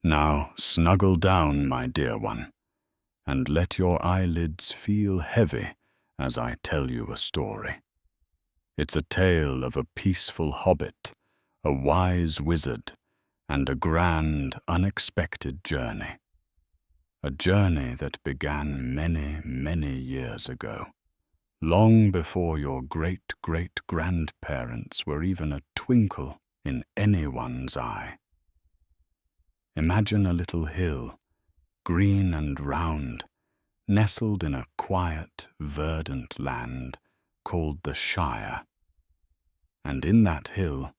Now snuggle down, my dear one, and let your eyelids feel heavy as I tell you a story. It's a tale of a peaceful hobbit, a wise wizard, and a grand, unexpected journey. A journey that began many, many years ago, long before your great-great-grandparents were even a twinkle in anyone's eye. Imagine a little hill, green and round, nestled in a quiet, verdant land called the Shire. And in that hill,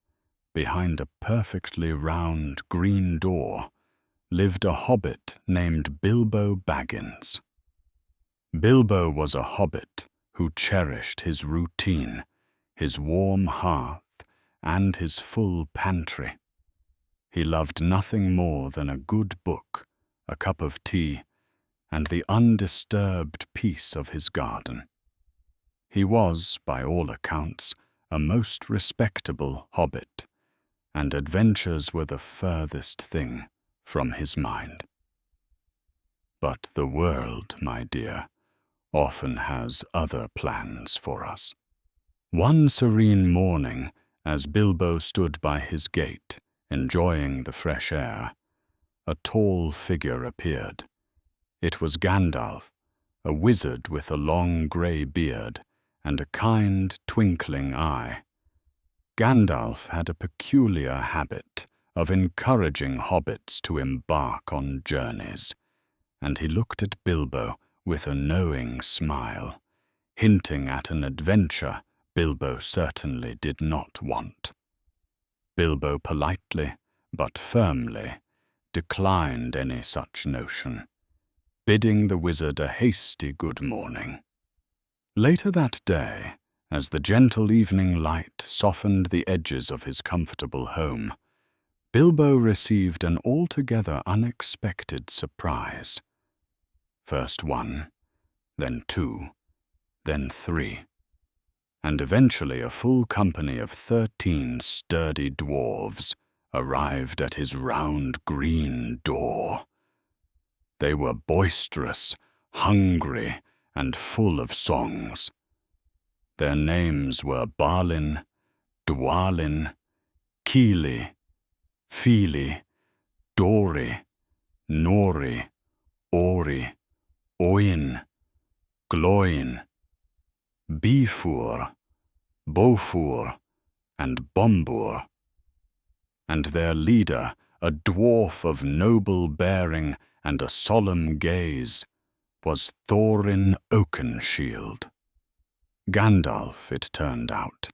behind a perfectly round green door, lived a hobbit named Bilbo Baggins. Bilbo was a hobbit who cherished his routine, his warm hearth, and his full pantry. He loved nothing more than a good book, a cup of tea, and the undisturbed peace of his garden. He was, by all accounts, a most respectable hobbit, and adventures were the furthest thing from his mind. But the world, my dear, often has other plans for us. One serene morning, as Bilbo stood by his gate, enjoying the fresh air, a tall figure appeared. It was Gandalf, a wizard with a long grey beard and a kind, twinkling eye. Gandalf had a peculiar habit of encouraging hobbits to embark on journeys, and he looked at Bilbo with a knowing smile, hinting at an adventure Bilbo certainly did not want. Bilbo politely, but firmly, declined any such notion, bidding the wizard a hasty good morning. Later that day, as the gentle evening light softened the edges of his comfortable home, Bilbo received an altogether unexpected surprise. First one, then two, then three, and eventually a full company of 13 sturdy dwarves arrived at his round green door. They were boisterous, hungry, and full of songs. Their names were Balin, Dwalin, Kili, Fili, Dori, Nori, Ori, Oin, Gloin, Bifur, Bofur, and Bombur, and their leader, a dwarf of noble bearing and a solemn gaze, was Thorin Oakenshield. Gandalf, it turned out,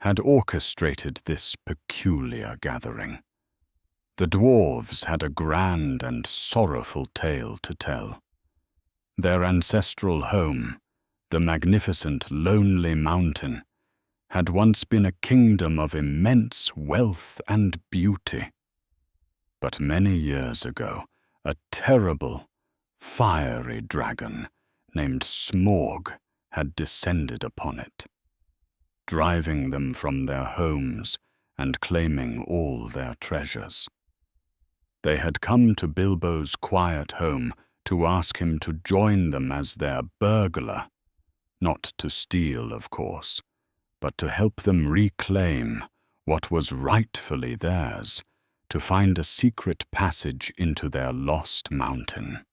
had orchestrated this peculiar gathering. The dwarves had a grand and sorrowful tale to tell. Their ancestral home, the magnificent Lonely Mountain, had once been a kingdom of immense wealth and beauty. But many years ago, a terrible, fiery dragon named Smaug had descended upon it, driving them from their homes and claiming all their treasures. They had come to Bilbo's quiet home to ask him to join them as their burglar, not to steal, of course, but to help them reclaim what was rightfully theirs, to find a secret passage into their lost mountain.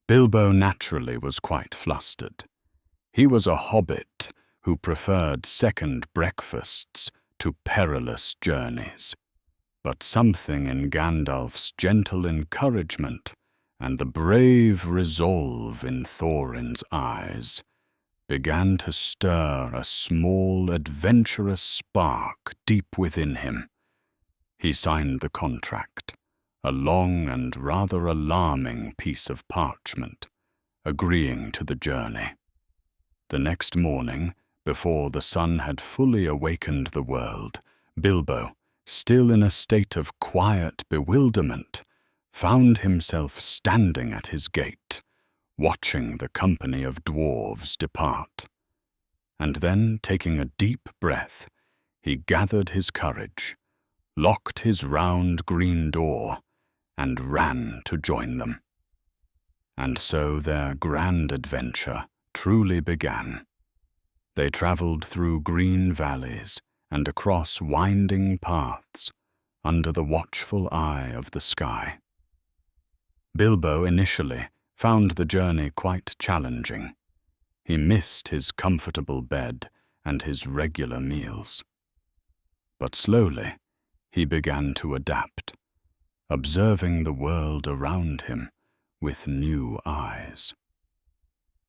Bilbo naturally was quite flustered. He was a hobbit who preferred second breakfasts to perilous journeys. But something in Gandalf's gentle encouragement and the brave resolve in Thorin's eyes began to stir a small, adventurous spark deep within him. He signed the contract, a long and rather alarming piece of parchment, agreeing to the journey. The next morning, before the sun had fully awakened the world, Bilbo, still in a state of quiet bewilderment, found himself standing at his gate, watching the company of dwarves depart. And then, taking a deep breath, he gathered his courage, locked his round green door, and ran to join them. And so their grand adventure truly began. They travelled through green valleys and across winding paths under the watchful eye of the sky. Bilbo initially found the journey quite challenging. He missed his comfortable bed and his regular meals. But slowly he began to adapt, observing the world around him with new eyes.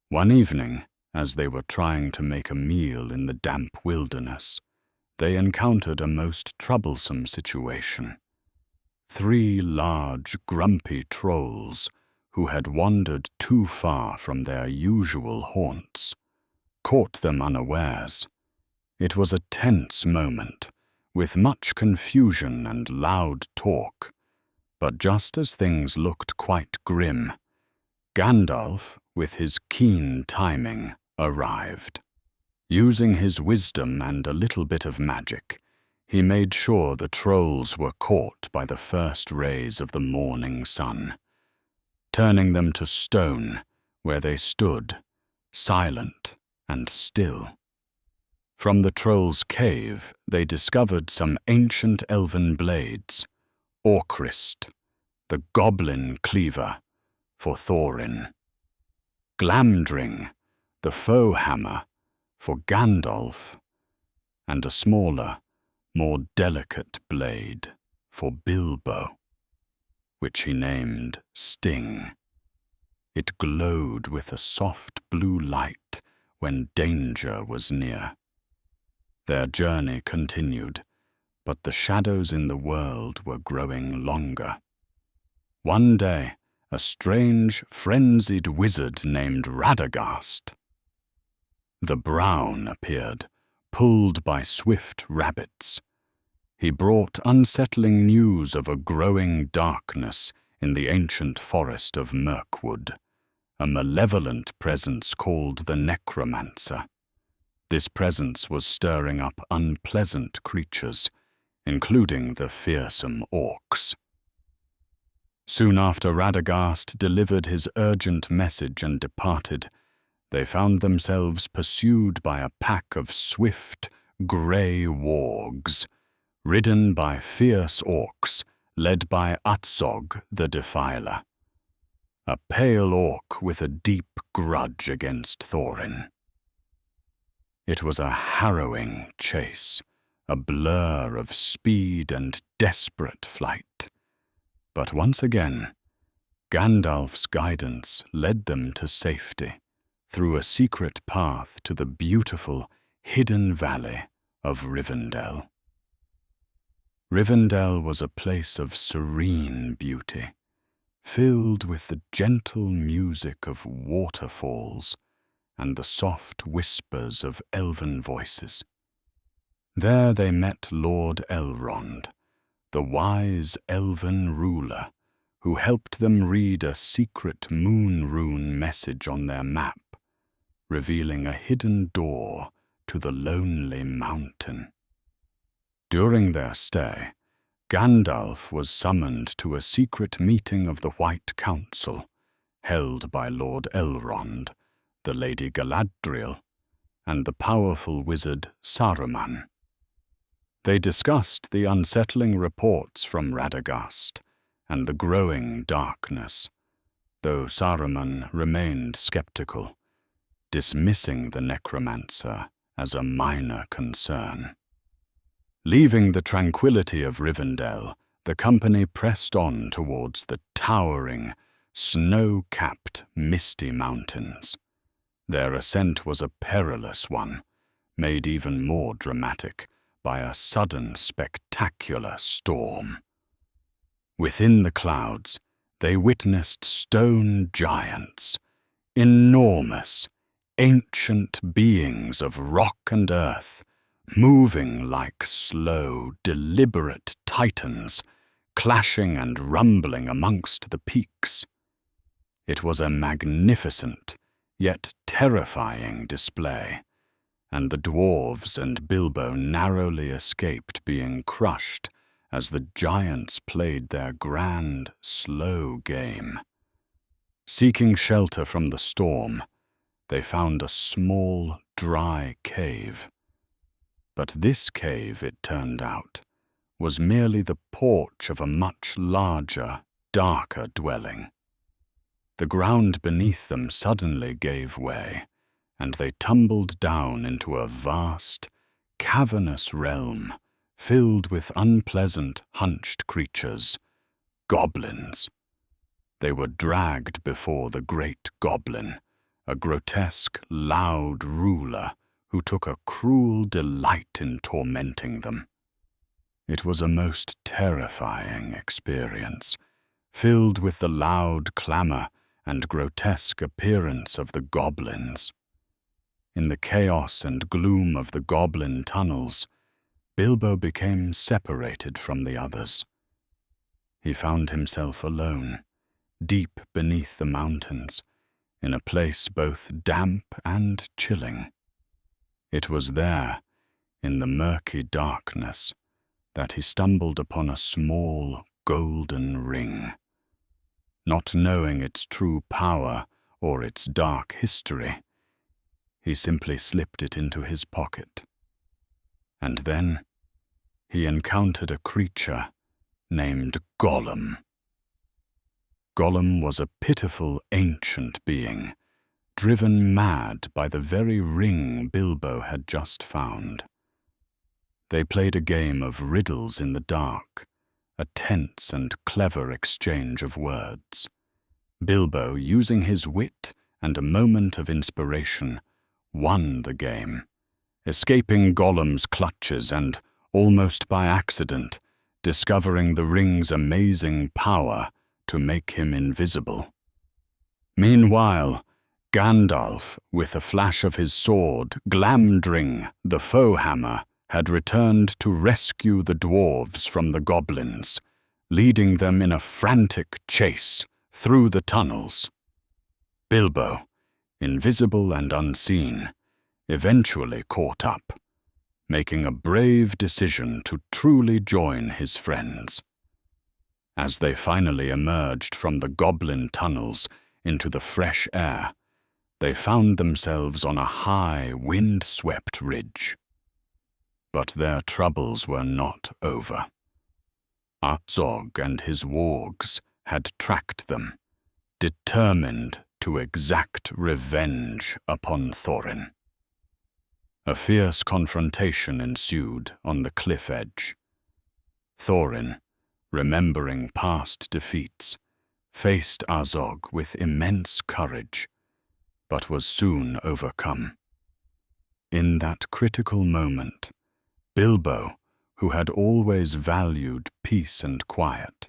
One evening, as they were trying to make a meal in the damp wilderness, they encountered a most troublesome situation. 3 large, grumpy trolls, who had wandered too far from their usual haunts, caught them unawares. It was a tense moment, with much confusion and loud talk. But just as things looked quite grim, Gandalf, with his keen timing, arrived. Using his wisdom and a little bit of magic, he made sure the trolls were caught by the first rays of the morning sun, turning them to stone where they stood, silent and still. From the trolls' cave they discovered some ancient elven blades, Orcrist, the goblin cleaver, for Thorin, Glamdring, the foe hammer, for Gandalf, and a smaller, more delicate blade for Bilbo, which he named Sting. It glowed with a soft blue light when danger was near. Their journey continued, but the shadows in the world were growing longer. One day, a strange, frenzied wizard named Radagast the Brown appeared, pulled by swift rabbits. He brought unsettling news of a growing darkness in the ancient forest of Mirkwood, a malevolent presence called the Necromancer. This presence was stirring up unpleasant creatures, including the fearsome orcs. Soon after Radagast delivered his urgent message and departed, they found themselves pursued by a pack of swift, grey wargs, ridden by fierce orcs, led by Utzog the Defiler, a pale orc with a deep grudge against Thorin. It was a harrowing chase, a blur of speed and desperate flight. But once again, Gandalf's guidance led them to safety, through a secret path to the beautiful, hidden valley of Rivendell. Rivendell was a place of serene beauty, filled with the gentle music of waterfalls and the soft whispers of elven voices. There they met Lord Elrond, the wise elven ruler, who helped them read a secret moon rune message on their map, revealing a hidden door to the lonely mountain. During their stay, Gandalf was summoned to a secret meeting of the White Council, held by Lord Elrond, the Lady Galadriel, and the powerful wizard Saruman. They discussed the unsettling reports from Radagast and the growing darkness, though Saruman remained skeptical, dismissing the necromancer as a minor concern. Leaving the tranquility of Rivendell, the company pressed on towards the towering, snow-capped, misty mountains. Their ascent was a perilous one, made even more dramatic by a sudden spectacular storm. Within the clouds, they witnessed stone giants, enormous, ancient beings of rock and earth, moving like slow, deliberate titans, clashing and rumbling amongst the peaks. It was a magnificent, yet terrifying display, and the dwarves and Bilbo narrowly escaped being crushed as the giants played their grand, slow game. Seeking shelter from the storm, they found a small, dry cave. But this cave, it turned out, was merely the porch of a much larger, darker dwelling. The ground beneath them suddenly gave way, and they tumbled down into a vast, cavernous realm filled with unpleasant, hunched creatures, goblins. They were dragged before the great goblin, a grotesque, loud ruler who took a cruel delight in tormenting them. It was a most terrifying experience, filled with the loud clamor and grotesque appearance of the goblins. In the chaos and gloom of the goblin tunnels, Bilbo became separated from the others. He found himself alone, deep beneath the mountains, in a place both damp and chilling. It was there, in the murky darkness, that he stumbled upon a small golden ring. Not knowing its true power or its dark history, he simply slipped it into his pocket. And then he encountered a creature named Gollum. Gollum was a pitiful ancient being, driven mad by the very ring Bilbo had just found. They played a game of riddles in the dark, a tense and clever exchange of words. Bilbo, using his wit and a moment of inspiration, won the game, escaping Gollum's clutches and, almost by accident, discovering the ring's amazing power to make him invisible. Meanwhile, Gandalf, with a flash of his sword, Glamdring, the foe hammer, had returned to rescue the dwarves from the goblins, leading them in a frantic chase through the tunnels. Bilbo, invisible and unseen, eventually caught up, making a brave decision to truly join his friends. As they finally emerged from the goblin tunnels into the fresh air, they found themselves on a high, wind-swept ridge. But their troubles were not over. Azog and his wargs had tracked them, determined to exact revenge upon Thorin. A fierce confrontation ensued on the cliff edge. Thorin, remembering past defeats, faced Azog with immense courage, but was soon overcome. In that critical moment, Bilbo, who had always valued peace and quiet,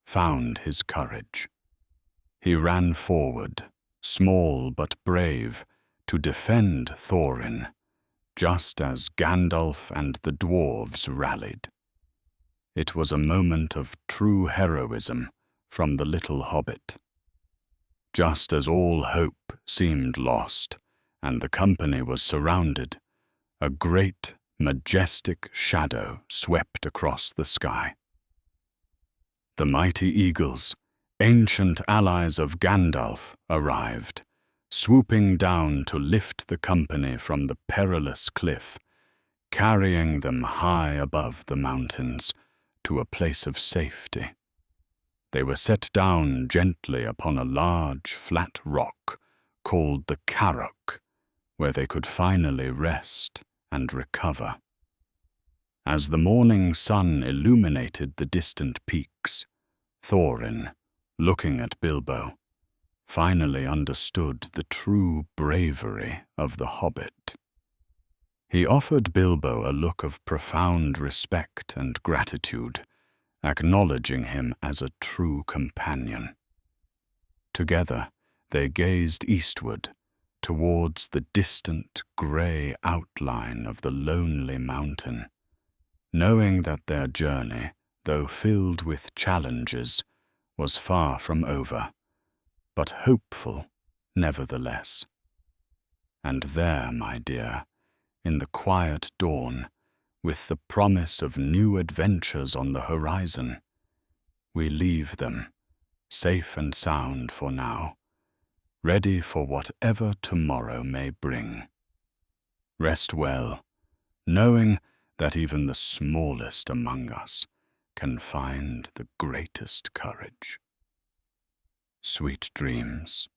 found his courage. He ran forward, small but brave, to defend Thorin, just as Gandalf and the dwarves rallied. It was a moment of true heroism from the little hobbit. Just as all hope seemed lost, and the company was surrounded, a great, majestic shadow swept across the sky. The mighty eagles, ancient allies of Gandalf, arrived, swooping down to lift the company from the perilous cliff, carrying them high above the mountains to a place of safety. They were set down gently upon a large, flat rock called the Carrock, where they could finally rest and recover. As the morning sun illuminated the distant peaks, Thorin, looking at Bilbo, finally understood the true bravery of the hobbit. He offered Bilbo a look of profound respect and gratitude, acknowledging him as a true companion. Together, they gazed eastward, towards the distant grey outline of the lonely mountain, knowing that their journey, though filled with challenges, was far from over, but hopeful nevertheless. And there, my dear, in the quiet dawn, with the promise of new adventures on the horizon. We leave them, safe and sound for now, ready for whatever tomorrow may bring. Rest well, knowing that even the smallest among us can find the greatest courage. Sweet dreams.